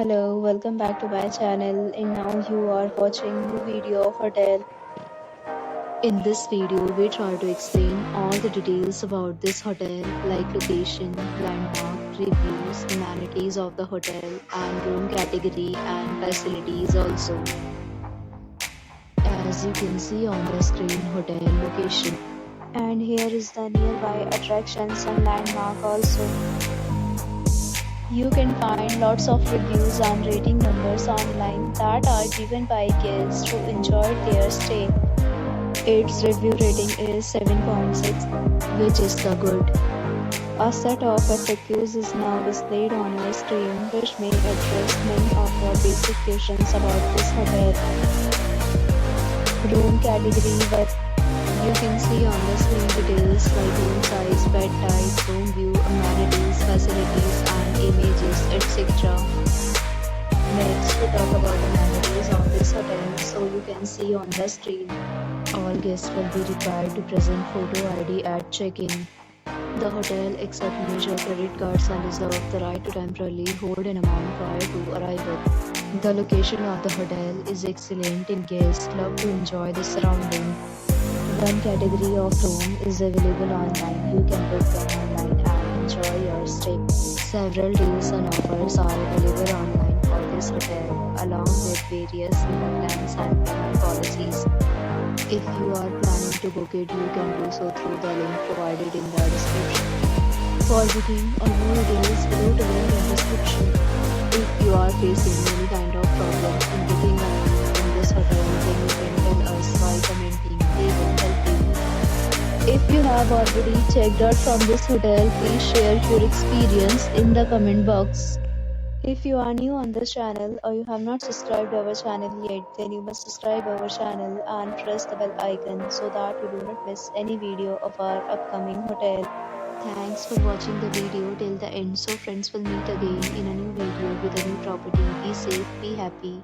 Hello, welcome back to my channel, and now you are watching new video of hotel. In this video, we try to explain all the details about this hotel like location, landmark, reviews, amenities of the hotel and room category and facilities also. As you can see on the screen, hotel location. And here is the nearby attractions and landmark also. You can find lots of reviews and rating numbers online that are given by guests who enjoyed their stay. Its review rating is 7.6, which is the good. A set of FAQs is now displayed on your screen, which may address many of your basic questions about this hotel. Room category web. You can see on the screen details like room size, bed type, room view, amenities, facilities and images, etc. Next, we talk about amenities of this hotel. So you can see on the screen, all guests will be required to present photo ID at check-in. The hotel accepts major credit cards and reserves the right to temporarily hold an amount prior to arrival. The location of the hotel is excellent and guests love to enjoy the surrounding. One category of room is available online. You can book them online and enjoy your stay. Several deals and offers are available online for this hotel, along with various plans and payment policies. If you are planning to book it, you can do so through the link provided in the description. For booking or more details, below the link in description. If you are facing any kind of problem in booking a room in this hotel, then you can tell us by commenting. We will help you. If you have already checked out from this hotel, please share your experience in the comment box. If you are new on this channel or you have not subscribed our channel yet, then you must subscribe our channel and press the bell icon so that you do not miss any video of our upcoming hotel. Thanks for watching the video till the end. So friends, will meet again in a new video with a new property. Be safe, be happy.